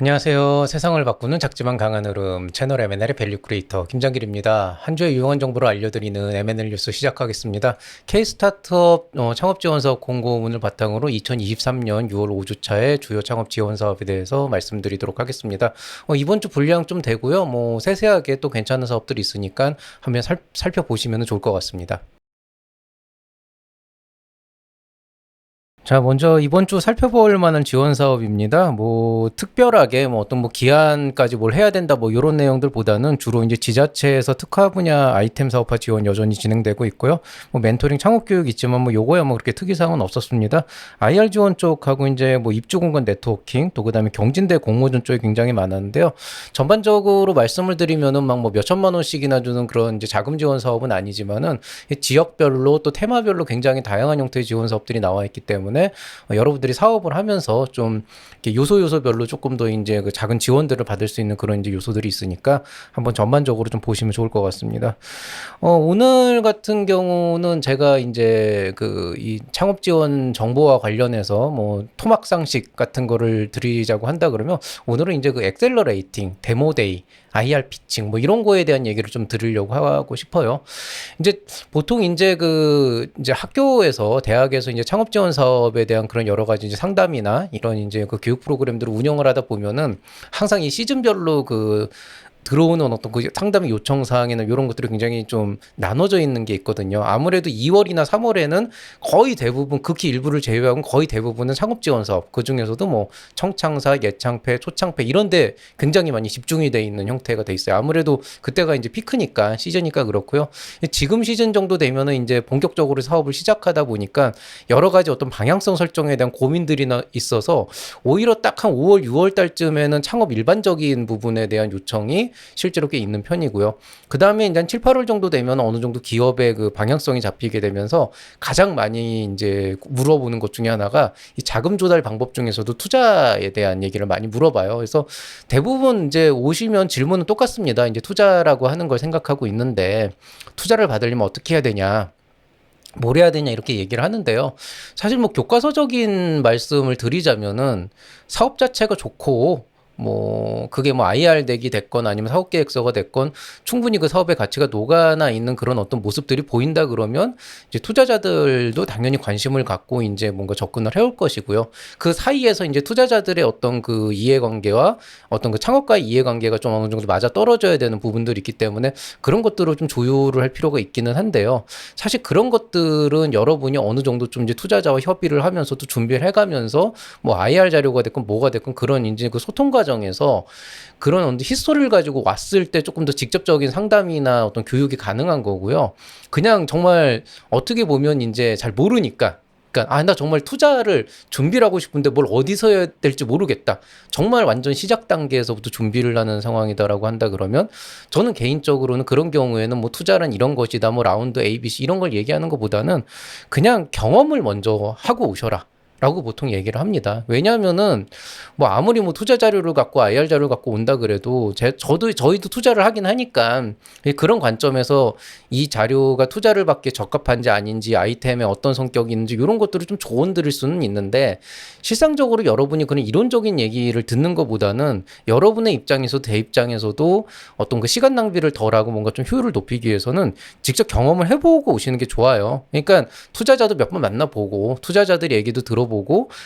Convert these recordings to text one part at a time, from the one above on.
안녕하세요. 세상을 바꾸는 작지만 강한 흐름 채널 M&L의 밸류 크리에이터 김장길입니다. 한 주의 유용한 정보를 알려드리는 M&L 뉴스 시작하겠습니다. K-스타트업 창업 지원 사업 공고문을 바탕으로 2023년 6월 5주차의 주요 창업 지원 사업에 대해서 말씀드리도록 하겠습니다. 이번 주 분량 좀 되고요. 세세하게 또 괜찮은 사업들이 있으니까 한번 살펴보시면 좋을 것 같습니다. 자, 먼저 이번 주 살펴볼 만한 지원 사업입니다. 특별하게 어떤 기한까지 뭘 해야 된다 요런 내용들보다는 주로 이제 지자체에서 특화 분야 아이템 사업화 지원 여전히 진행되고 있고요. 멘토링 창업 교육 있지만 요거야 그렇게 특이사항은 없었습니다. IR 지원 쪽하고 이제 입주 공간 네트워킹 또 그다음에 경진대 공모전 쪽이 굉장히 많았는데요. 전반적으로 말씀을 드리면은 몇 천만 원씩이나 주는 그런 이제 자금 지원 사업은 아니지만은 지역별로 또 테마별로 굉장히 다양한 형태의 지원 사업들이 나와 있기 때문에 여러분들이 사업을 하면서 좀 이렇게 요소별로 조금 더 이제 그 작은 지원들을 받을 수 있는 그런 이제 요소들이 있으니까 한번 전반적으로 좀 보시면 좋을 것 같습니다. 오늘 같은 경우는 제가 이제 이 창업 지원 정보와 관련해서 토막상식 같은 거를 드리자고 한다 그러면 오늘은 이제 그 엑셀러레이팅, 데모데이, IR 피칭 이런 거에 대한 얘기를 좀 드리려고 하고 싶어요. 이제 보통 이제 학교에서 대학에서 이제 창업 지원 사업에 대한 그런 여러 가지 이제 상담이나 이런 이제 그 교육 프로그램들을 운영을 하다 보면은 항상 이 시즌별로 들어오는 어떤 그 상담의 요청 사항이나 이런 것들이 굉장히 좀 나눠져 있는 게 있거든요. 아무래도 2월이나 3월에는 거의 대부분 극히 일부를 제외하고는 거의 대부분은 창업 지원 사업, 그 중에서도 청창사, 예창패, 초창패 이런데 굉장히 많이 집중이 돼 있는 형태가 돼 있어요. 아무래도 그때가 이제 피크니까 시즌이니까 그렇고요. 지금 시즌 정도 되면은 이제 본격적으로 사업을 시작하다 보니까 여러 가지 어떤 방향성 설정에 대한 고민들이 있어서 오히려 딱 한 5월, 6월 달쯤에는 창업 일반적인 부분에 대한 요청이 실제로 꽤 있는 편이고요. 그 다음에 이제 한 7, 8월 정도 되면 어느 정도 기업의 그 방향성이 잡히게 되면서 가장 많이 이제 물어보는 것 중에 하나가 이 자금 조달 방법 중에서도 투자에 대한 얘기를 많이 물어봐요. 그래서 대부분 이제 오시면 질문은 똑같습니다. 이제 투자라고 하는 걸 생각하고 있는데 투자를 받으려면 어떻게 해야 되냐? 뭘 해야 되냐 이렇게 얘기를 하는데요. 사실 교과서적인 말씀을 드리자면은 사업 자체가 좋고 그게 IR 덱이 됐건 아니면 사업 계획서가 됐건 충분히 그 사업의 가치가 녹아나 있는 그런 어떤 모습들이 보인다 그러면 이제 투자자들도 당연히 관심을 갖고 이제 뭔가 접근을 해올 것이고요. 그 사이에서 이제 투자자들의 어떤 그 이해관계와 어떤 그 창업가의 이해관계가 좀 어느 정도 맞아 떨어져야 되는 부분들이 있기 때문에 그런 것들을 좀 조율을 할 필요가 있기는 한데요. 사실 그런 것들은 여러분이 어느 정도 좀 이제 투자자와 협의를 하면서도 준비를 해가면서 IR 자료가 됐건 뭐가 됐건 그런 이제 그 소통 과정에서 그런 히스토리를 가지고 왔을 때 조금 더 직접적인 상담이나 어떤 교육이 가능한 거고요. 그냥 정말 어떻게 보면 이제 잘 모르니까 그러니까 나 정말 투자를 준비를 하고 싶은데 뭘 어디서 해야 될지 모르겠다. 정말 완전 시작 단계에서부터 준비를 하는 상황이다라고 한다 그러면 저는 개인적으로는 그런 경우에는 투자란 이런 것이다. 라운드 A, B, C 이런 걸 얘기하는 것보다는 그냥 경험을 먼저 하고 오셔라. 라고 보통 얘기를 합니다. 왜냐하면은 아무리 투자 자료를 갖고 IR 자료를 갖고 온다 그래도 저희도 투자를 하긴 하니까 그런 관점에서 이 자료가 투자를 받기에 적합한지 아닌지 아이템의 어떤 성격이 있는지 이런 것들을 좀 조언 드릴 수는 있는데 실상적으로 여러분이 그런 이론적인 얘기를 듣는 것보다는 여러분의 입장에서도 제 입장에서도 어떤 그 시간 낭비를 덜하고 뭔가 좀 효율을 높이기 위해서는 직접 경험을 해보고 오시는 게 좋아요. 그러니까 투자자도 몇 번 만나보고 투자자들 얘기도 들어보고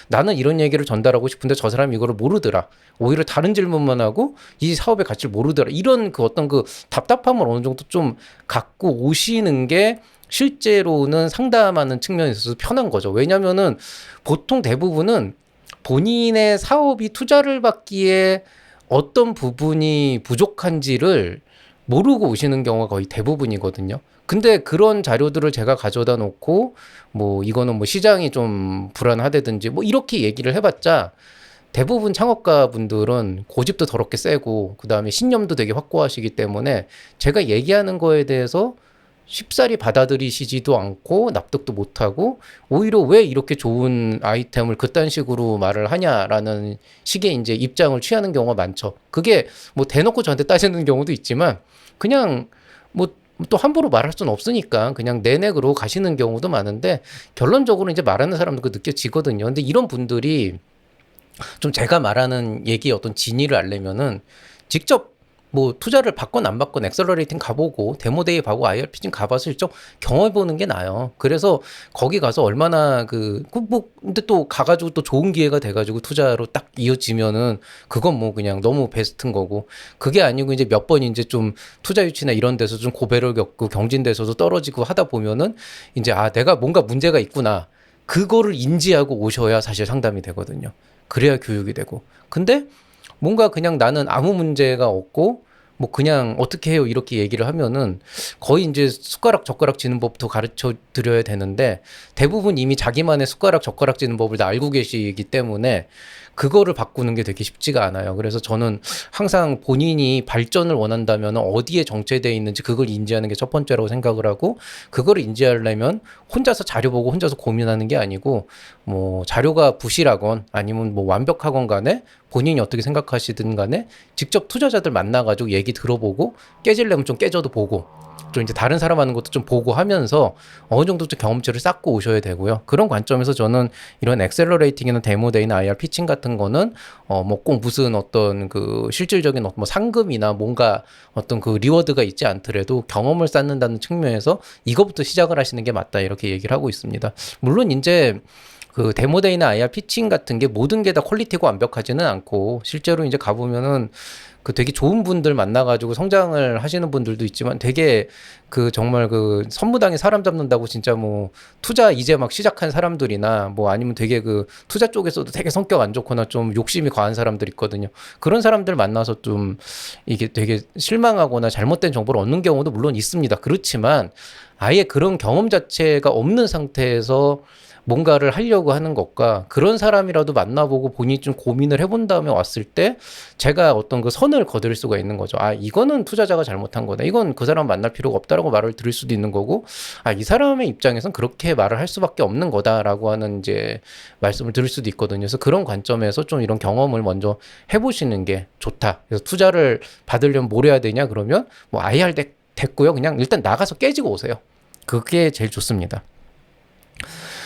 나는 이런 얘기를 전달하고 싶은데 저 사람이 이거를 모르더라. 오히려 다른 질문만 하고 이 사업의 가치를 모르더라. 이런 그 어떤 그 답답함을 어느 정도 좀 갖고 오시는 게 실제로는 상담하는 측면에 있어서 편한 거죠. 왜냐면은 보통 대부분은 본인의 사업이 투자를 받기에 어떤 부분이 부족한지를 모르고 오시는 경우가 거의 대부분이거든요. 근데 그런 자료들을 제가 가져다 놓고 이거는 시장이 좀 불안하다든지 이렇게 얘기를 해봤자 대부분 창업가 분들은 고집도 더럽게 세고 그다음에 신념도 되게 확고하시기 때문에 제가 얘기하는 거에 대해서 쉽사리 받아들이시지도 않고 납득도 못하고 오히려 왜 이렇게 좋은 아이템을 그딴 식으로 말을 하냐라는 식의 이제 입장을 취하는 경우가 많죠. 그게 대놓고 저한테 따지는 경우도 있지만 그냥 또 함부로 말할 수는 없으니까 그냥 내내그로 가시는 경우도 많은데 결론적으로 이제 말하는 사람도 그 느껴지거든요. 근데 이런 분들이 좀 제가 말하는 얘기의 어떤 진위를 알려면은 직접 뭐 투자를 받건 안 받건 엑셀러레이팅 가보고 데모데이 가고 IR 피칭 가봐서 직접 경험해보는 게 나아요. 그래서 거기 가서 얼마나 근데 또 가가지고 또 좋은 기회가 돼가지고 투자로 딱 이어지면은 그건 뭐 그냥 너무 베스트인 거고, 그게 아니고 이제 몇 번 이제 좀 투자 유치나 이런 데서 좀 고배를 겪고 경진돼서도 떨어지고 하다 보면은 이제 내가 뭔가 문제가 있구나, 그거를 인지하고 오셔야 사실 상담이 되거든요. 그래야 교육이 되고. 근데 뭔가 그냥 나는 아무 문제가 없고 뭐 그냥 어떻게 해요 이렇게 얘기를 하면은 거의 이제 숟가락 젓가락 쥐는 법도 가르쳐 드려야 되는데, 대부분 이미 자기만의 숟가락 젓가락 쥐는 법을 다 알고 계시기 때문에 그거를 바꾸는 게 되게 쉽지가 않아요. 그래서 저는 항상 본인이 발전을 원한다면 어디에 정체되어 있는지 그걸 인지하는 게 첫 번째라고 생각을 하고, 그거를 인지하려면 혼자서 자료 보고 혼자서 고민하는 게 아니고 뭐 자료가 부실하건 아니면 뭐 완벽하건 간에 본인이 어떻게 생각하시든 간에 직접 투자자들 만나가지고 얘기 들어보고, 깨지려면 좀 깨져도 보고 좀 이제 다른 사람 하는 것도 좀 보고 하면서 어느 정도 좀 경험치를 쌓고 오셔야 되고요. 그런 관점에서 저는 이런 엑셀러레이팅이나 데모데이나 IR 피칭 같은 거는 뭐 꼭 무슨 어떤 그 실질적인 뭐 상금이나 뭔가 어떤 그 리워드가 있지 않더라도 경험을 쌓는다는 측면에서 이거부터 시작을 하시는 게 맞다, 이렇게 얘기를 하고 있습니다. 물론 이제 그 데모데이나 IR 피칭 같은 게 모든 게 다 퀄리티가 완벽하지는 않고, 실제로 이제 가보면은 그 되게 좋은 분들 만나가지고 성장을 하시는 분들도 있지만, 되게 그 정말 그 선무당에 사람 잡는다고 진짜 뭐 투자 이제 막 시작한 사람들이나 뭐 아니면 되게 그 투자 쪽에서도 되게 성격 안 좋거나 좀 욕심이 과한 사람들 있거든요. 그런 사람들 만나서 좀 이게 되게 실망하거나 잘못된 정보를 얻는 경우도 물론 있습니다. 그렇지만 아예 그런 경험 자체가 없는 상태에서 뭔가를 하려고 하는 것과, 그런 사람이라도 만나보고 본인이 좀 고민을 해본 다음에 왔을 때 제가 어떤 그 선을 거둘 수가 있는 거죠. 이거는 투자자가 잘못한 거다, 이건 그 사람 만날 필요가 없다라고 말을 들을 수도 있는 거고, 이 사람의 입장에선 그렇게 말을 할 수밖에 없는 거다라고 하는 이제 말씀을 들을 수도 있거든요. 그래서 그런 관점에서 좀 이런 경험을 먼저 해보시는 게 좋다. 그래서 투자를 받으려면 뭘 해야 되냐 그러면 뭐 IR 됐고요, 그냥 일단 나가서 깨지고 오세요. 그게 제일 좋습니다.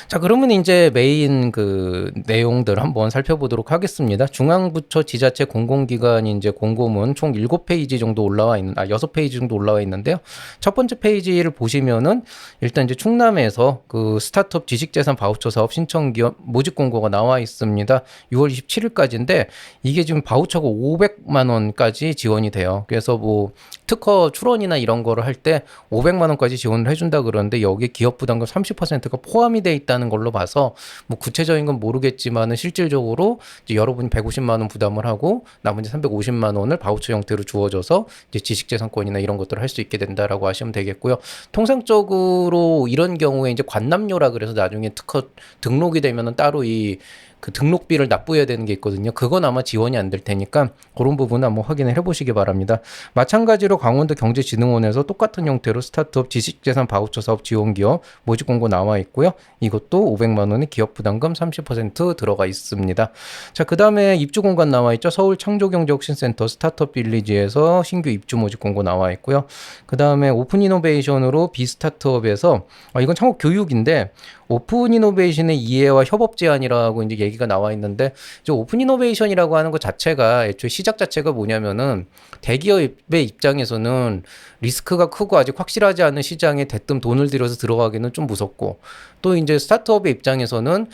자, 그러면 이제 메인 그 내용들 한번 살펴보도록 하겠습니다. 중앙부처 지자체 공공기관 이제 공고문 총 7페이지 정도 올라와 있는, 6페이지 정도 올라와 있는데요. 첫 번째 페이지를 보시면은 일단 이제 충남에서 그 스타트업 지식재산 바우처 사업 신청 기업 모집 공고가 나와 있습니다. 6월 27일까지인데 이게 지금 바우처가 500만 원까지 지원이 돼요. 그래서 뭐 특허 출원이나 이런 거를 할 때 500만 원까지 지원을 해준다 그러는데, 여기에 기업 부담금 30%가 포함이 돼 있다는 걸로 봐서 뭐 구체적인 건 모르겠지만은 실질적으로 이제 여러분이 150만 원 부담을 하고 나머지 350만 원을 바우처 형태로 주어져서 이제 지식재산권이나 이런 것들을 할 수 있게 된다라고 하시면 되겠고요. 통상적으로 이런 경우에 이제 관납료라 그래서 나중에 특허 등록이 되면은 따로 그 등록비를 납부해야 되는 게 있거든요. 그건 아마 지원이 안 될 테니까 그런 부분은 한번 확인을 해보시기 바랍니다. 마찬가지로 강원도 경제진흥원에서 똑같은 형태로 스타트업 지식재산 바우처 사업 지원기업 모집 공고 나와 있고요. 이것도 500만 원의 기업 부담금 30% 들어가 있습니다. 자, 그 다음에 입주 공간 나와 있죠. 서울 창조경제혁신센터 스타트업 빌리지에서 신규 입주 모집 공고 나와 있고요. 그 다음에 오픈 이노베이션으로 비스타트업에서 이건 참고 교육인데, 오픈 이노베이션의 이해와 협업 제안이라고 이제 얘기가 나와 있는데, 이제 오픈 이노베이션이라고 하는 것 자체가 애초에 시작 자체가 뭐냐면은 대기업의 입장에서는 리스크가 크고 아직 확실하지 않은 시장에 대뜸 돈을 들여서 들어가기는 좀 무섭고, 또 이제 스타트업의 입장에서는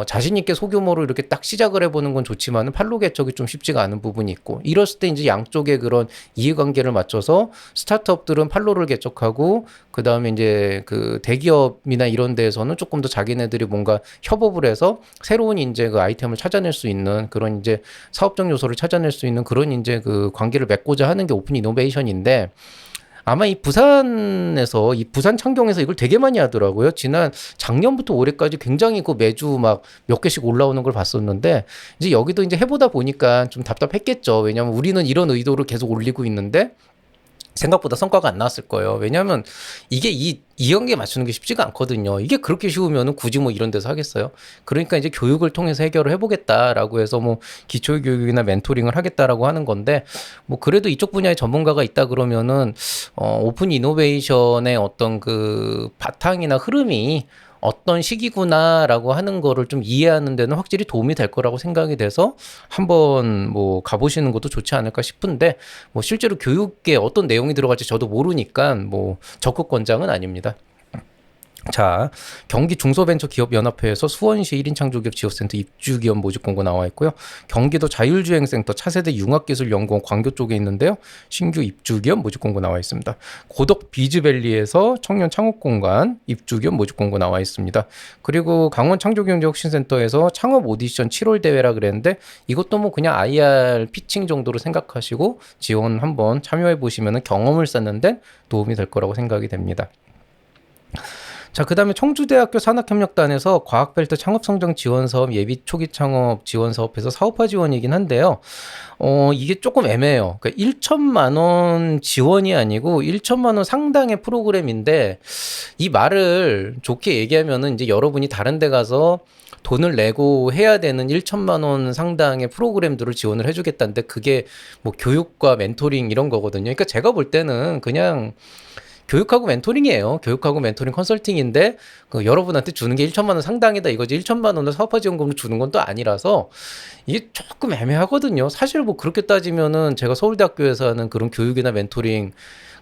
자신 있게 소규모로 이렇게 딱 시작을 해보는 건 좋지만은 판로 개척이 좀 쉽지가 않은 부분이 있고, 이랬을 때 이제 양쪽의 그런 이해관계를 맞춰서 스타트업들은 판로를 개척하고, 그 다음에 이제 그 대기업이나 이런 데에서는 조금 더 자기네들이 뭔가 협업을 해서 새로운 이제 그 아이템을 찾아낼 수 있는 그런 이제 사업적 요소를 찾아낼 수 있는 그런 이제 그 관계를 맺고자 하는 게 오픈 이노베이션인데, 아마 이 부산에서 이 부산 창경에서 이걸 되게 많이 하더라고요. 작년부터 올해까지 굉장히 그 매주 막 몇 개씩 올라오는 걸 봤었는데, 이제 여기도 이제 해보다 보니까 좀 답답했겠죠. 왜냐하면 우리는 이런 의도를 계속 올리고 있는데 생각보다 성과가 안 나왔을 거예요. 왜냐하면 이게 이 관계에 맞추는 게 쉽지가 않거든요. 이게 그렇게 쉬우면 굳이 뭐 이런 데서 하겠어요. 그러니까 이제 교육을 통해서 해결을 해보겠다라고 해서 뭐 기초교육이나 멘토링을 하겠다라고 하는 건데, 뭐 그래도 이쪽 분야에 전문가가 있다 그러면은 오픈 이노베이션의 어떤 그 바탕이나 흐름이 어떤 시기구나라고 하는 거를 좀 이해하는 데는 확실히 도움이 될 거라고 생각이 돼서 한번 뭐 가보시는 것도 좋지 않을까 싶은데 뭐 실제로 교육에 어떤 내용이 들어갈지 저도 모르니까 뭐 적극 권장은 아닙니다. 자, 경기 중소벤처기업연합회에서 수원시 1인 창조기업 지원센터 입주기업 모집 공고 나와 있고요. 경기도 자율주행센터 차세대 융합기술연구원 광교 쪽에 있는데요. 신규 입주기업 모집 공고 나와 있습니다. 고덕 비즈밸리에서 청년 창업공간 입주기업 모집 공고 나와 있습니다. 그리고 강원 창조경제혁신센터에서 창업 오디션 7월 대회라 그랬는데 이것도 뭐 그냥 IR 피칭 정도로 생각하시고 지원 한번 참여해 보시면 경험을 쌓는 데 도움이 될 거라고 생각이 됩니다. 자, 그 다음에 청주대학교 산학협력단에서 과학벨트 창업성장 지원사업 예비 초기 창업 지원사업에서 사업화 지원이긴 한데요. 이게 조금 애매해요. 그러니까 1천만 원 지원이 아니고 1천만 원 상당의 프로그램인데 이 말을 좋게 얘기하면은 이제 여러분이 다른 데 가서 돈을 내고 해야 되는 1천만 원 상당의 프로그램들을 지원을 해주겠다는데 그게 뭐 교육과 멘토링 이런 거거든요. 그러니까 제가 볼 때는 그냥 교육하고 멘토링이에요. 교육하고 멘토링 컨설팅인데 그 여러분한테 주는 게 1천만 원 상당이다 이거지 1천만 원을 사업화 지원금을 주는 건 또 아니라서 이게 조금 애매하거든요. 사실 뭐 그렇게 따지면은 제가 서울대학교에서 하는 그런 교육이나 멘토링은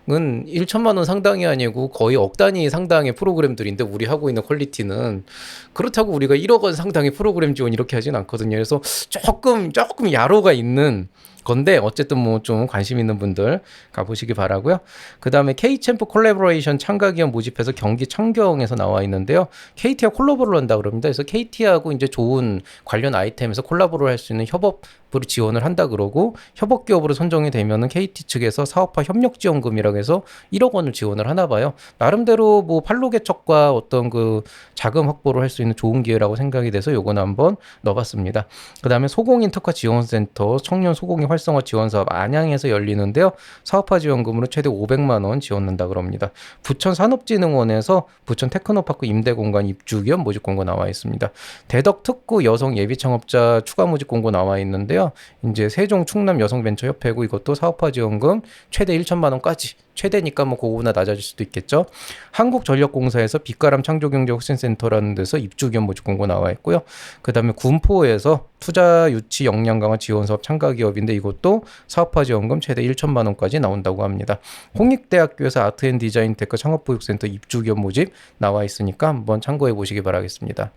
1천만 원 상당이 아니고 거의 억 단위 상당의 프로그램들인데 우리 하고 있는 퀄리티는 그렇다고 우리가 1억 원 상당의 프로그램 지원 이렇게 하진 않거든요. 그래서 조금 야로가 있는 건데 어쨌든 뭐 좀 관심 있는 분들 가보시기 바라고요. 그 다음에 K챔프 콜라보레이션 참가기업 모집해서 경기 창경에서 나와 있는데요. KT와 콜라보를 한다 그럽니다. 그래서 KT하고 이제 좋은 관련 아이템에서 콜라보를 할 수 있는 협업으로 지원을 한다 그러고 협업기업으로 선정이 되면은 KT 측에서 사업화 협력지원금이라고 해서 1억 원을 지원을 하나 봐요. 나름대로 뭐 판로 개척과 어떤 그 자금 확보를 할 수 있는 좋은 기회라고 생각이 돼서 요거는 한번 넣어봤습니다. 그 다음에 소공인 특화 지원센터 청년 소공인 활성화 지원 사업 안양에서 열리는데요. 사업화 지원금으로 최대 500만 원 지원한다 그럽니다. 부천 산업진흥원에서 부천 테크노파크 임대 공간 입주 기업 모집 공고 나와 있습니다. 대덕 특구 여성 예비 창업자 추가 모집 공고 나와 있는데요. 이제 세종 충남 여성벤처협회고 이것도 사업화 지원금 최대 1천만 원까지 최대니까 뭐 그거보다 낮아질 수도 있겠죠. 한국전력공사에서 빛가람 창조경제혁신센터라는 데서 입주기업 모집 공고 나와 있고요. 그 다음에 군포에서 투자 유치 역량 강화 지원사업 참가기업인데 이것도 사업화 지원금 최대 1천만 원까지 나온다고 합니다. 홍익대학교에서 아트앤디자인테크 창업보육센터 입주기업 모집 나와 있으니까 한번 참고해 보시기 바라겠습니다.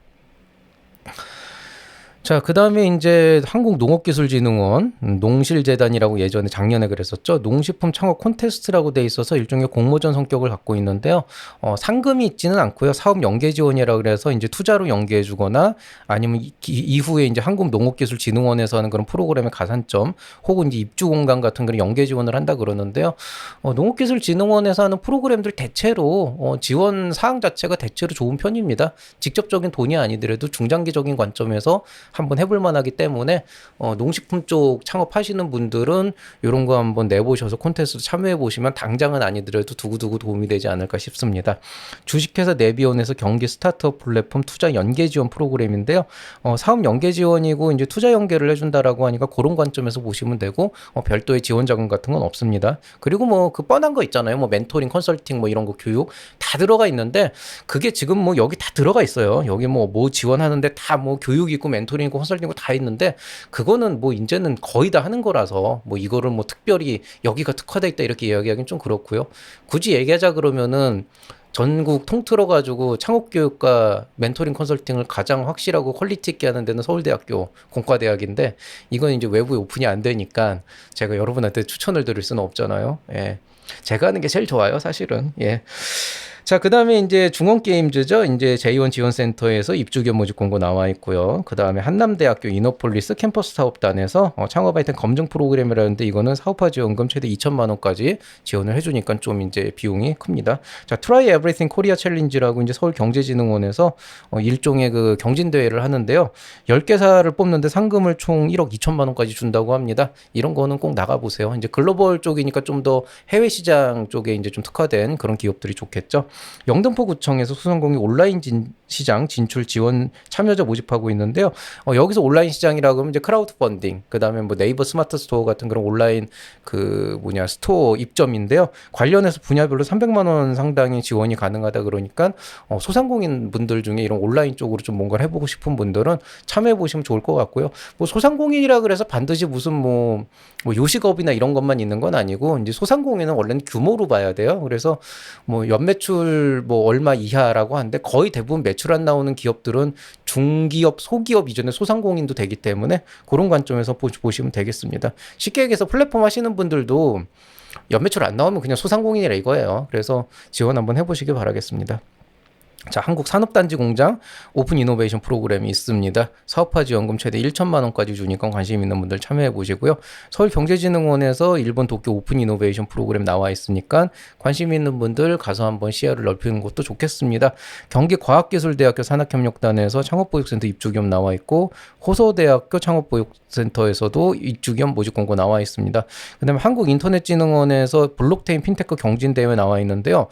자, 그 다음에 이제 한국농업기술진흥원, 농실재단이라고 예전에 작년에 그랬었죠. 농식품 창업 콘테스트라고 돼 있어서 일종의 공모전 성격을 갖고 있는데요. 상금이 있지는 않고요. 사업 연계 지원이라 그래서 이제 투자로 연계해 주거나 아니면 이후에 이제 한국농업기술진흥원에서 하는 그런 프로그램의 가산점 혹은 이제 입주 공간 같은 그런 연계 지원을 한다 그러는데요. 농업기술진흥원에서 하는 프로그램들 대체로 지원 사항 자체가 대체로 좋은 편입니다. 직접적인 돈이 아니더라도 중장기적인 관점에서 한번 해볼 만하기 때문에 농식품 쪽 창업하시는 분들은 이런 거 한번 내보셔서 콘테스트 참여해 보시면 당장은 아니더라도 두고두고 도움이 되지 않을까 싶습니다. 주식회사 네비온에서 경기 스타트업 플랫폼 투자 연계 지원 프로그램인데요. 사업 연계 지원이고 이제 투자 연계를 해준다라고 하니까 그런 관점에서 보시면 되고 별도의 지원 자금 같은 건 없습니다. 그리고 뭐 그 뻔한 거 있잖아요. 뭐 멘토링, 컨설팅 뭐 이런 거 교육 다 들어가 있는데 그게 지금 뭐 여기 다 들어가 있어요. 여기 뭐 지원하는데 다 뭐 교육 있고 멘토링 있고 컨설팅 있고 다 있는데 그거는 뭐 이제는 거의 다 하는 거라서 뭐 이거를 뭐 특별히 여기가 특화돼 있다 이렇게 이야기하기는 좀 그렇고요. 굳이 얘기하자 그러면은 전국 통틀어 가지고 창업교육과 멘토링 컨설팅을 가장 확실하고 퀄리티 있게 하는 데는 서울대학교 공과대학인데 이건 이제 외부에 오픈이 안 되니까 제가 여러분한테 추천을 드릴 수는 없잖아요. 예. 제가 하는 게 제일 좋아요, 사실은. 예. 자, 그 다음에 이제 중원게임즈죠. 이제 제2원 지원센터에서 입주기업 모집 공고 나와 있고요. 그 다음에 한남대학교 이너폴리스 캠퍼스 사업단에서 창업 아이템 검증 프로그램이라는데 이거는 사업화 지원금 최대 2천만 원까지 지원을 해주니까 좀 이제 비용이 큽니다. 자, 트라이 에브리띵 코리아 챌린지라고 이제 서울경제진흥원에서 일종의 그 경진대회를 하는데요. 10개사를 뽑는데 상금을 총 1억 2천만 원까지 준다고 합니다. 이런 거는 꼭 나가보세요. 이제 글로벌 쪽이니까 좀 더 해외 시장 쪽에 이제 좀 특화된 그런 기업들이 좋겠죠. 영등포구청에서 소상공인 온라인 시장 진출 지원 참여자 모집하고 있는데요. 여기서 온라인 시장이라고 하면 이제 크라우드 펀딩, 그다음에 뭐 네이버 스마트 스토어 같은 그런 온라인 스토어 입점인데요. 관련해서 분야별로 300만 원 상당의 지원이 가능하다 그러니까 소상공인 분들 중에 이런 온라인 쪽으로 좀 뭔가를 해보고 싶은 분들은 참여해 보시면 좋을 것 같고요. 뭐 소상공인이라 그래서 반드시 무슨 뭐 요식업이나 이런 것만 있는 건 아니고 이제 소상공인은 원래는 규모로 봐야 돼요. 그래서 뭐 연매출 뭐 얼마 이하라고 하는데 거의 대부분 매출 안 나오는 기업들은 중기업, 소기업 이전에 소상공인도 되기 때문에 그런 관점에서 보시면 되겠습니다. 쉽게 얘기해서 플랫폼 하시는 분들도 연매출 안 나오면 그냥 소상공인이라 이거예요. 그래서 지원 한번 해보시기 바라겠습니다. 자, 한국산업단지공장 오픈 이노베이션 프로그램이 있습니다. 사업화 지원금 최대 1천만 원까지 주니까 관심 있는 분들 참여해 보시고요. 서울경제진흥원에서 일본 도쿄 오픈 이노베이션 프로그램 나와 있으니까 관심 있는 분들 가서 한번 시야를 넓히는 것도 좋겠습니다. 경기과학기술대학교 산학협력단에서 창업보육센터 입주기업 나와 있고 호서대학교 창업보육센터에서도 입주기업 모집 공고 나와 있습니다. 그다음에 한국인터넷진흥원에서 블록체인 핀테크 경진대회 나와 있는데요.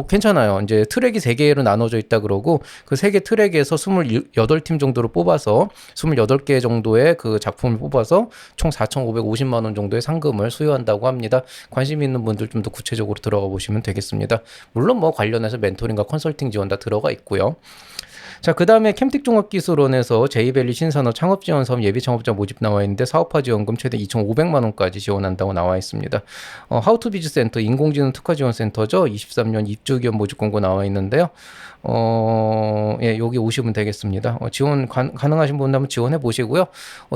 괜찮아요. 이제 트랙이 3개 로 나눠져 있다 그러고 그 3개 트랙에서 28팀 정도로 뽑아서 28개 정도의 그 작품을 뽑아서 총 4,550만 원 정도의 상금을 수여한다고 합니다. 관심 있는 분들 좀 더 구체적으로 들어가 보시면 되겠습니다. 물론 뭐 관련해서 멘토링과 컨설팅 지원 다 들어가 있고요. 자, 그 다음에 캠틱종합기술원에서 제이밸리 신산업 창업지원사업 예비창업자 모집 나와 있는데 사업화 지원금 최대 2,500만 원까지 지원한다고 나와 있습니다. 하우투비즈센터 인공지능 특화지원센터죠. 23년 입주기업 모집 공고 나와 있는데요. 예, 여기 오시면 되겠습니다. 지원 가능하신 분들 한번 지원해 보시고요.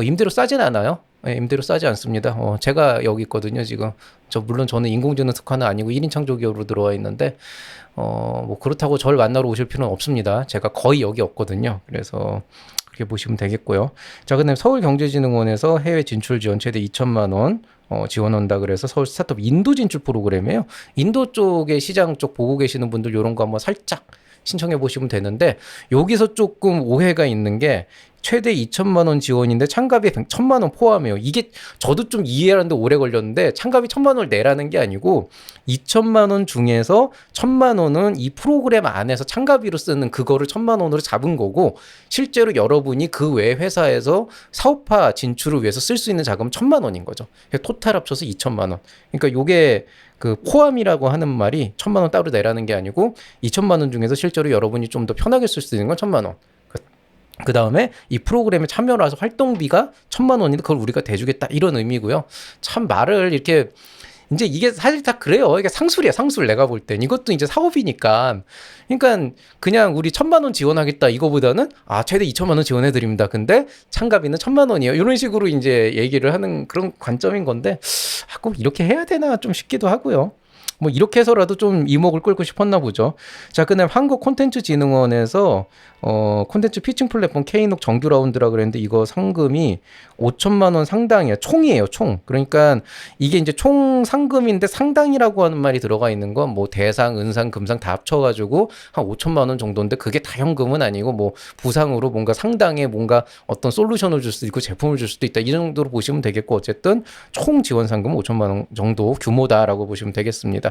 임대료 싸진 않아요. 예, 임대료 싸지 않습니다. 제가 여기 있거든요, 지금. 물론 저는 인공지능 특화는 아니고 1인 창조기업으로 들어와 있는데, 뭐 그렇다고 저를 만나러 오실 필요는 없습니다. 제가 거의 여기 없거든요. 그래서 그렇게 보시면 되겠고요. 자, 그다음에 서울경제진흥원에서 해외 진출 지원 최대 2천만 원 지원한다 그래서 서울 스타트업 인도 진출 프로그램이에요. 인도 쪽의 시장 쪽 보고 계시는 분들 이런 거 한번 살짝 신청해 보시면 되는데 여기서 조금 오해가 있는 게 최대 2천만 원 지원인데 참가비 1,000만 원 포함해요. 이게 저도 좀 이해하는데 오래 걸렸는데 참가비 1,000만 원을 내라는 게 아니고 2천만 원 중에서 1,000만 원은 이 프로그램 안에서 참가비로 쓰는 그거를 1,000만 원으로 잡은 거고 실제로 여러분이 그 외 회사에서 사업화 진출을 위해서 쓸 수 있는 자금은 1,000만 원인 거죠. 토탈 합쳐서 2천만 원. 그러니까 요게 그 포함이라고 하는 말이 1,000만 원 따로 내라는 게 아니고 2천만 원 중에서 실제로 여러분이 좀 더 편하게 쓸 수 있는 건 1,000만 원. 그 다음에 이 프로그램에 참여를 해서 활동비가 1,000만 원인데 그걸 우리가 대주겠다 이런 의미고요. 참 말을 이렇게 이제 이게 사실 다 그래요. 이게 상술이야, 상술. 내가 볼 땐 이것도 이제 사업이니까. 그러니까 그냥 우리 1,000만 원 지원하겠다 이거보다는 최대 2천만 원 지원해 드립니다. 근데 참가비는 1,000만 원이에요. 이런 식으로 이제 얘기를 하는 그런 관점인 건데 꼭 이렇게 해야 되나 좀 싶기도 하고요. 뭐 이렇게 해서라도 좀 이목을 끌고 싶었나 보죠. 자, 그다음 한국콘텐츠진흥원에서 콘텐츠 피칭 플랫폼 K녹 정규 라운드라 그랬는데 이거 상금이 5천만 원 상당이에요. 총이에요, 총. 그러니까 이게 이제 총 상금인데 상당이라고 하는 말이 들어가 있는 건 뭐 대상, 은상, 금상 다 합쳐가지고 한 5천만 원 정도인데 그게 다 현금은 아니고 뭐 부상으로 뭔가 상당의 뭔가 어떤 솔루션을 줄 수도 있고 제품을 줄 수도 있다 이 정도로 보시면 되겠고 어쨌든 총 지원 상금 5천만 원 정도 규모다라고 보시면 되겠습니다.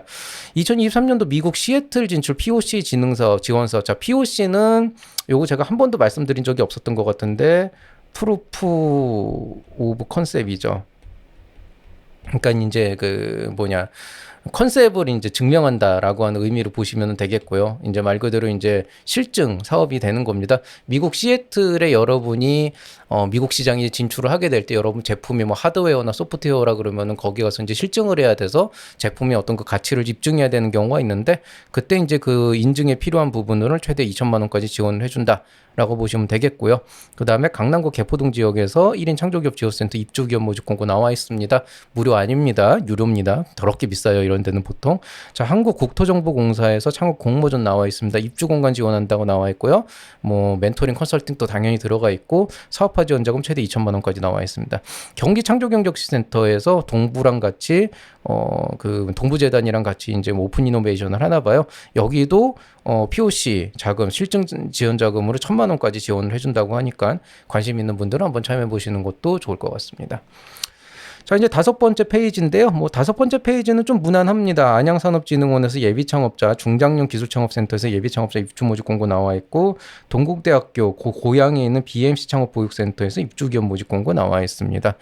2023년도 미국 시애틀 진출 POC 지능사업 지원사업. 자, POC는 요거 제가 한 번도 말씀드린 적이 없었던 것 같은데 프루프 오브 컨셉이죠. 그러니까 이제 컨셉을 이제 증명한다라고 하는 의미로 보시면 되겠고요. 이제 말 그대로 이제 실증 사업이 되는 겁니다. 미국 시애틀에 여러분이 미국 시장에 진출을 하게 될 때 여러분 제품이 뭐 하드웨어나 소프트웨어라 그러면은 거기 가서 이제 실증을 해야 돼서 제품의 어떤 그 가치를 입증해야 되는 경우가 있는데 그때 이제 그 인증에 필요한 부분을 최대 2천만 원까지 지원을 해준다. 라고 보시면 되겠고요. 그 다음에 강남구 개포동 지역에서 1인 창조기업 지원센터 입주기업 모집 공고 나와 있습니다. 무료 아닙니다. 유료입니다. 더럽게 비싸요. 이런 데는 보통. 자, 한국국토정보공사에서 창업 공모전 나와 있습니다. 입주공간 지원한다고 나와 있고요. 뭐 멘토링 컨설팅도 당연히 들어가 있고 사업화 지원 자금 최대 2천만 원까지 나와 있습니다. 경기창조경적시센터에서 동부랑 같이 그 동부재단이랑 같이 이제 뭐 오픈 이노베이션을 하나 봐요. 여기도 POC 자금, 실증 지원 자금으로 1,000만 원까지 지원을 해준다고 하니까 관심 있는 분들은 한번 참여해 보시는 것도 좋을 것 같습니다. 자, 이제 5번째 페이지인데요. 뭐 5번째 페이지는 좀 무난합니다. 안양산업진흥원에서 예비창업자, 중장년 기술창업센터에서 예비창업자 입주 모집 공고 나와 있고, 동국대학교 고양에 있는 BMC 창업보육센터에서 입주기업 모집 공고 나와 있습니다.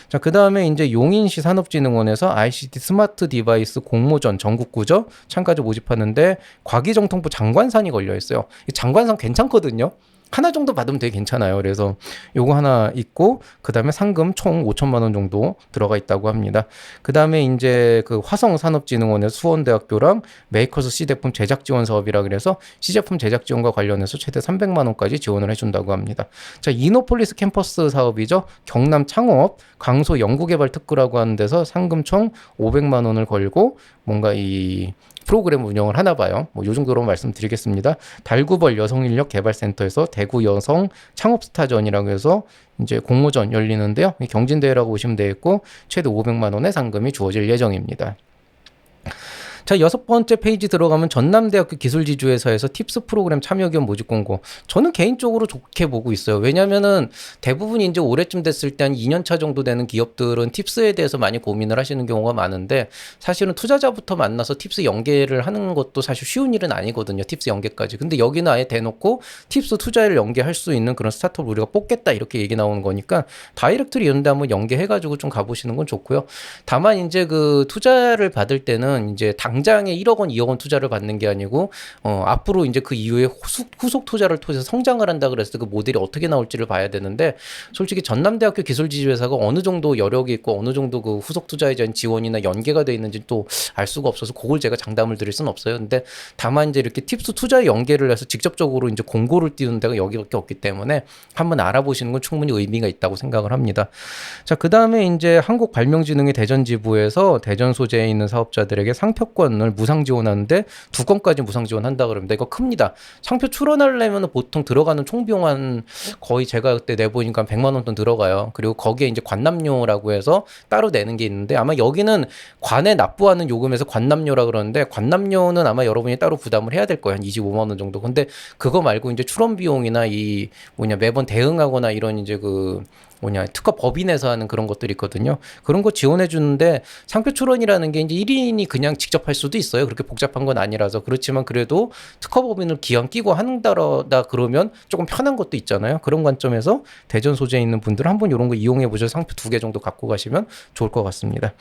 자, 그 다음에 이제 용인시 산업진흥원에서 ICT 스마트 디바이스 공모전 전국구죠. 참가자 모집하는데 과기정통부 장관산이 걸려 있어요. 이 장관산 괜찮거든요. 하나 정도 받으면 되게 괜찮아요. 그래서 요거 하나 있고, 그 다음에 상금 총 5천만 원 정도 들어가 있다고 합니다. 그 다음에 이제 그 화성산업진흥원의 수원대학교랑 메이커스 C제품 제작 지원 사업이라 그래서 C제품 제작 지원과 관련해서 최대 300만 원까지 지원을 해준다고 합니다. 자, 이노폴리스 캠퍼스 사업이죠. 경남 창업 강소 연구개발 특구라고 하는 데서 상금 총 500만 원을 걸고 뭔가 이 프로그램 운영을 하나 봐요. 뭐 요 정도로 말씀드리겠습니다. 달구벌 여성인력개발센터에서 대구 여성 창업스타전이라고 해서 이제 공모전 열리는데요. 경진대회라고 보시면 되겠고 최대 500만 원의 상금이 주어질 예정입니다. 자, 6번째 페이지 들어가면 전남대학교 기술지주회사에서 팁스 프로그램 참여기업 모집 공고. 저는 개인적으로 좋게 보고 있어요. 왜냐면은 대부분 이제 올해쯤 됐을 때 한 2년차 정도 되는 기업들은 팁스에 대해서 많이 고민을 하시는 경우가 많은데 사실은 투자자부터 만나서 팁스 연계를 하는 것도 사실 쉬운 일은 아니거든요. 팁스 연계까지. 근데 여기는 아예 대놓고 팁스 투자를 연계할 수 있는 그런 스타트업을 우리가 뽑겠다 이렇게 얘기 나오는 거니까 다이렉트리 이런 데 한번 연계해가지고 좀 가보시는 건 좋고요. 다만 이제 그 투자를 받을 때는 이제 당장에 1억 원, 2억 원 투자를 받는 게 아니고 앞으로 이제 그 이후에 후속 투자를 통해서 성장을 한다 그랬을 때 그 모델이 어떻게 나올지를 봐야 되는데 솔직히 전남대학교 기술지주회사가 어느 정도 여력이 있고 어느 정도 그 후속 투자에 대한 지원이나 연계가 돼 있는지 또 알 수가 없어서 그걸 제가 장담을 드릴 수는 없어요. 근데 다만 이제 이렇게 팁스 투자에 연계를 해서 직접적으로 이제 공고를 띄우는 데가 여기밖에 없기 때문에 한번 알아보시는 건 충분히 의미가 있다고 생각을 합니다. 자, 그 다음에 이제 한국발명진흥의 대전지부에서 대전 소재에 있는 사업자들에게 상표권을 무상 지원하는데 2건까지 무상 지원한다 그럽니다. 이거 큽니다. 상표 출원하려면 보통 들어가는 총비용 한 거의 제가 그때 내보니까 100만 원 돈 들어가요. 그리고 거기에 이제 관납료라고 해서 따로 내는 게 있는데 아마 여기는 관에 납부하는 요금에서 관납료라 그러는데 관납료는 아마 여러분이 따로 부담을 해야 될 거예요. 한 25만 원 정도. 근데 그거 말고 이제 출원 비용이나 이 매번 대응하거나 이런 이제 그 특허 법인에서 하는 그런 것들이 있거든요. 그런 거 지원해 주는데 상표 출원이라는 게 이제 1인이 그냥 직접 할 수도 있어요. 그렇게 복잡한 건 아니라서. 그렇지만 그래도 특허 법인을 기왕 끼고 한다 그러면 조금 편한 것도 있잖아요. 그런 관점에서 대전 소재에 있는 분들은 한번 이런 거 이용해 보셔서 상표 2개 정도 갖고 가시면 좋을 것 같습니다.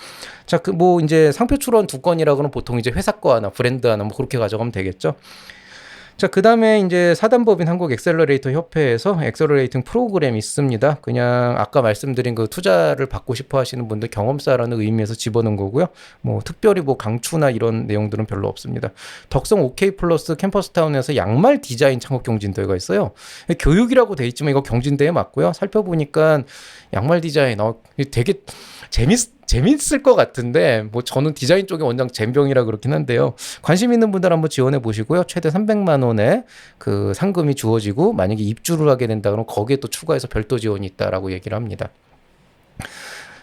자, 그 뭐 이제 상표 출원 2건이라 그러면 보통 이제 회사 거 하나, 브랜드 하나 뭐 그렇게 가져가면 되겠죠. 자, 그 다음에 이제 사단법인 한국 엑셀러레이터 협회에서 엑셀러레이팅 프로그램이 있습니다. 그냥 아까 말씀드린 그 투자를 받고 싶어 하시는 분들 경험사라는 의미에서 집어넣은 거고요. 뭐 특별히 뭐 강추나 이런 내용들은 별로 없습니다. 덕성 OK 플러스 캠퍼스타운에서 양말 디자인 창업 경진대회가 있어요. 교육이라고 돼 있지만 이거 경진대회 맞고요. 살펴보니까 양말 디자인 되게 재밌을 것 같은데 뭐 저는 디자인 쪽에 원장 젬병이라 그렇긴 한데요. 관심 있는 분들 한번 지원해 보시고요. 최대 300만 원의 그 상금이 주어지고 만약에 입주를 하게 된다 그러면 거기에 또 추가해서 별도 지원이 있다라고 얘기를 합니다.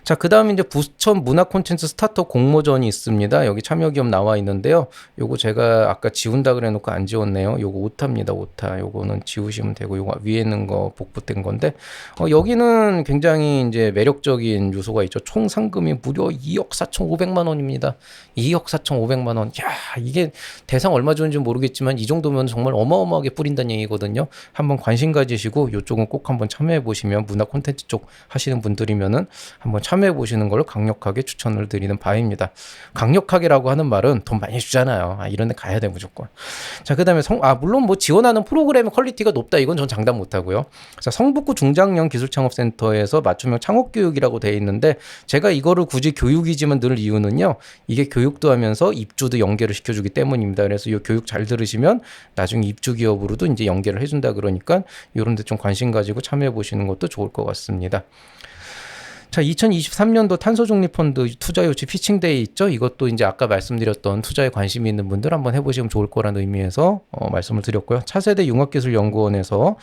자, 그 다음에 이제 부천 문화 콘텐츠 스타트업 공모전이 있습니다. 여기 참여 기업 나와 있는데요. 요거 제가 아까 지운다 그래 놓고 안 지웠네요. 요거 오타입니다. 오타. 요거는 지우시면 되고 요거 위에 있는 거 복붙된 건데 여기는 굉장히 이제 매력적인 요소가 있죠. 총 상금이 무려 2억 4,500만 원입니다. 2억 4,500만 원. 야, 이게 대상 얼마 주는지 모르겠지만 이 정도면 정말 어마어마하게 뿌린다는 얘기거든요. 한번 관심 가지시고 요쪽은 꼭 한번 참여해 보시면 문화 콘텐츠 쪽 하시는 분들이면은 한번 참여해 보시는 걸 강력하게 추천을 드리는 바입니다. 강력하게라고 하는 말은 돈 많이 주잖아요. 이런 데 가야 돼 무조건. 자, 그다음에 물론 뭐 지원하는 프로그램의 퀄리티가 높다 이건 전 장담 못 하고요. 자, 성북구 중장년 기술창업센터에서 맞춤형 창업교육이라고 돼 있는데 제가 이거를 굳이 교육이지만 늘 이유는요. 이게 교육도 하면서 입주도 연계를 시켜주기 때문입니다. 그래서 이 교육 잘 들으시면 나중에 입주 기업으로도 이제 연계를 해준다 그러니까 이런 데 좀 관심 가지고 참여해 보시는 것도 좋을 것 같습니다. 자, 2023년도 탄소중립펀드 투자유치 피칭데이 있죠? 이것도 이제 아까 말씀드렸던 투자에 관심이 있는 분들 한번 해보시면 좋을 거라는 의미에서 말씀을 드렸고요. 차세대 융합기술연구원에서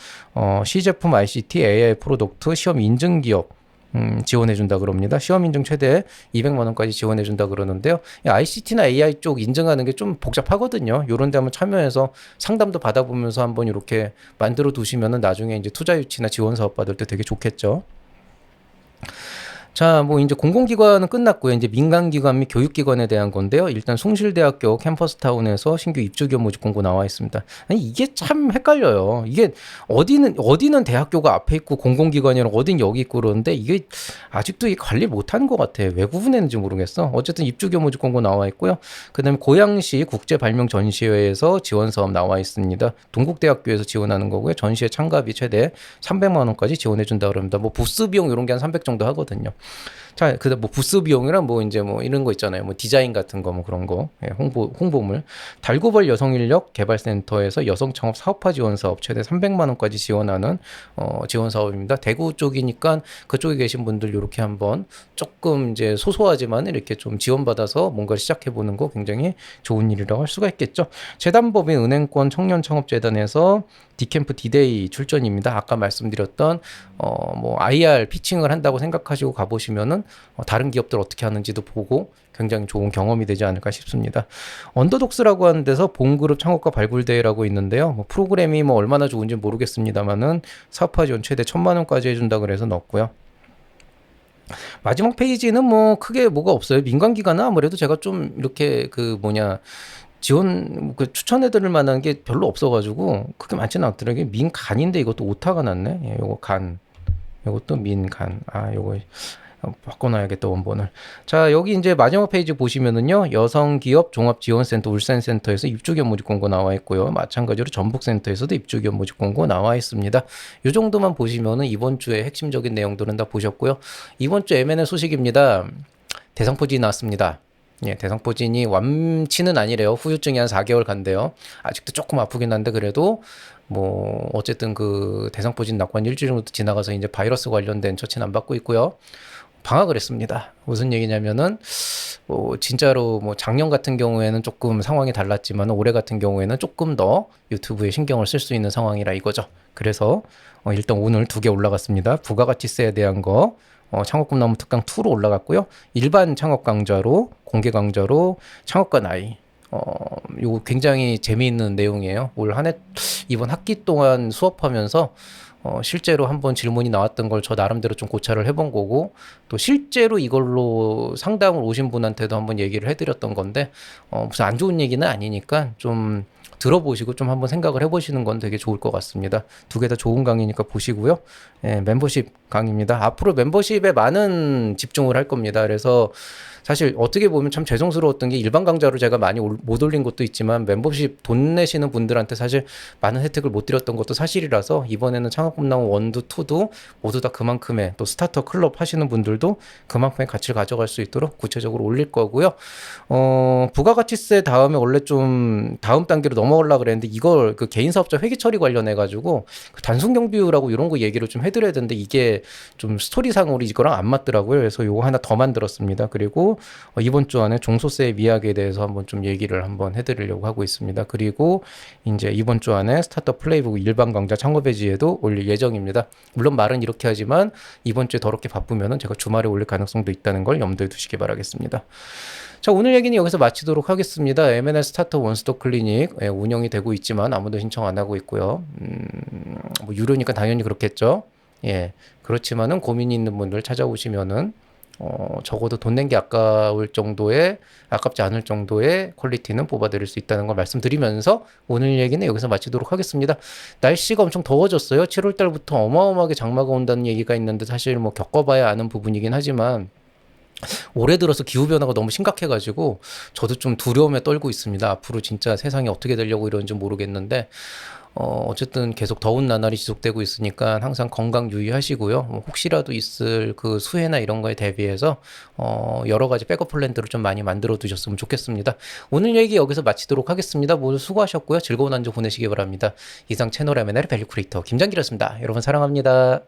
C제품 ICT AI 프로덕트 시험 인증기업 지원해준다 그럽니다. 시험 인증 최대 200만 원까지 지원해준다 그러는데요. ICT나 AI 쪽 인증하는 게 좀 복잡하거든요. 요런 데 한번 참여해서 상담도 받아보면서 한번 이렇게 만들어 두시면은 나중에 이제 투자 유치나 지원 사업 받을 때 되게 좋겠죠. 자, 뭐 이제 공공기관은 끝났고요. 이제 민간기관 및 교육기관에 대한 건데요. 일단 숭실대학교 캠퍼스타운에서 신규 입주교 모집 공고 나와 있습니다. 아니, 이게 참 헷갈려요. 이게 어디는 대학교가 앞에 있고 공공기관이랑 어딘 여기 있고 그러는데 이게 아직도 이 관리 못하는 것 같아. 왜 구분했는지 모르겠어. 어쨌든 입주교 모집 공고 나와 있고요. 그다음에 고양시 국제발명전시회에서 지원 사업 나와 있습니다. 동국대학교에서 지원하는 거고요. 전시회 참가비 최대 300만 원까지 지원해 준다 그럽니다. 뭐 부스 비용 이런 게 한 300 정도 하거든요. 자, 그다음 뭐 부스 비용이랑 뭐 이제 뭐 이런 거 있잖아요. 뭐 디자인 같은 거 뭐 그런 거. 예, 홍보물. 달구벌 여성인력 개발센터에서 여성 창업 사업화 지원 사업 최대 300만 원까지 지원하는 지원 사업입니다. 대구 쪽이니까 그쪽에 계신 분들 요렇게 한번 조금 이제 소소하지만 이렇게 좀 지원받아서 뭔가 시작해 보는 거 굉장히 좋은 일이라고 할 수가 있겠죠. 재단법인 은행권 청년창업재단에서 디캠프 디데이 출전입니다. 아까 말씀드렸던 뭐 IR 피칭을 한다고 생각하시고 가보시면은 다른 기업들 어떻게 하는지도 보고 굉장히 좋은 경험이 되지 않을까 싶습니다. 언더독스라고 하는 데서 본그룹 창업가 발굴대회라고 있는데요. 뭐 프로그램이 뭐 얼마나 좋은지 모르겠습니다만은 사업화 지원 최대 1,000만 원까지 해준다 그래서 넣었고요. 마지막 페이지는 뭐 크게 뭐가 없어요. 민간기관은 아무래도 제가 좀 이렇게 그 뭐냐 지원 그 추천해드릴 만한 게 별로 없어가지고 그렇게 많지는 않더라고요. 민간인데 이것도 오타가 났네. 예, 요거 간, 요것도 민간. 아, 요거 바꿔놔야겠다 원본을. 자, 여기 이제 마지막 페이지 보시면은요, 여성기업 종합지원센터 울산센터에서 입주기업 모집 공고 나와 있고요. 마찬가지로 전북센터에서도 입주기업 모집 공고 나와 있습니다. 이 정도만 보시면은 이번 주에 핵심적인 내용들은 다 보셨고요. 이번 주 M&A 소식입니다. 대상포진이 나왔습니다. 예, 대상포진이 완치는 아니래요. 후유증이 한 4개월 간대요. 아직도 조금 아프긴 한데 그래도 뭐 어쨌든 그 대상포진 났고 한 일주일 정도 지나가서 이제 바이러스 관련된 처치는 안 받고 있고요. 방학을 했습니다. 무슨 얘기냐면은 뭐 진짜로 뭐 작년 같은 경우에는 조금 상황이 달랐지만 올해 같은 경우에는 조금 더 유튜브에 신경을 쓸 수 있는 상황이라 이거죠. 그래서 일단 오늘 2개 올라갔습니다. 부가가치세에 대한 거 창업꿈나무 특강 2로 올라갔고요. 일반 창업 강좌로 공개 강좌로 창업가 나이 요거 굉장히 재미있는 내용이에요. 올 한 해 이번 학기 동안 수업하면서 실제로 한번 질문이 나왔던 걸 저 나름대로 좀 고찰을 해본 거고 또 실제로 이걸로 상담을 오신 분한테도 한번 얘기를 해드렸던 건데 무슨 안 좋은 얘기는 아니니까 좀 들어보시고 좀 한번 생각을 해보시는 건 되게 좋을 것 같습니다. 2개 다 좋은 강의니까 보시고요. 예, 멤버십 강의입니다. 앞으로 멤버십에 많은 집중을 할 겁니다. 그래서 사실 어떻게 보면 참 죄송스러웠던 게 일반 강좌로 제가 많이 못 올린 것도 있지만 멤버십 돈 내시는 분들한테 사실 많은 혜택을 못 드렸던 것도 사실이라서 이번에는 창업꿈나무 1도 2도 모두 다 그만큼의 또 스타터 클럽 하시는 분들도 그만큼의 가치를 가져갈 수 있도록 구체적으로 올릴 거고요. 부가가치세 다음에 원래 좀 다음 단계로 넘어가려고 그랬는데 이걸 그 개인사업자 회계 처리 관련해 가지고 그 단순경비율하고 이런 거 얘기를 좀 해드려야 되는데 이게 좀 스토리상으로 이거랑 안 맞더라고요. 그래서 요거 하나 더 만들었습니다. 그리고 이번 주 안에 종소세 미학에 대해서 한번 좀 얘기를 한번 해드리려고 하고 있습니다. 그리고 이제 이번 주 안에 스타트업 플레이북 일반 강좌 창업의지에도 올릴 예정입니다. 물론 말은 이렇게 하지만 이번 주에 더럽게 바쁘면은 제가 주말에 올릴 가능성도 있다는 걸 염두에 두시기 바라겠습니다. 자, 오늘 얘기는 여기서 마치도록 하겠습니다. M&A 스타트업 원스톱 클리닉 운영이 되고 있지만 아무도 신청 안 하고 있고요. 뭐 유료니까 당연히 그렇겠죠. 예, 그렇지만은 고민이 있는 분들 찾아오시면은 적어도 돈 낸 게 아깝지 않을 정도의 퀄리티는 뽑아드릴 수 있다는 걸 말씀드리면서 오늘 얘기는 여기서 마치도록 하겠습니다. 날씨가 엄청 더워졌어요. 7월 달부터 어마어마하게 장마가 온다는 얘기가 있는데 사실 뭐 겪어봐야 아는 부분이긴 하지만 올해 들어서 기후변화가 너무 심각해가지고 저도 좀 두려움에 떨고 있습니다. 앞으로 진짜 세상이 어떻게 되려고 이러는지 모르겠는데 어쨌든 계속 더운 나날이 지속되고 있으니까 항상 건강 유의하시고요. 혹시라도 있을 그 수해나 이런 거에 대비해서 여러 가지 백업 플랜들을 좀 많이 만들어 두셨으면 좋겠습니다. 오늘 얘기 여기서 마치도록 하겠습니다. 모두 수고하셨고요. 즐거운 한 주 보내시기 바랍니다. 이상 채널 M&A 밸류 크리에이터 김장길이었습니다. 여러분 사랑합니다.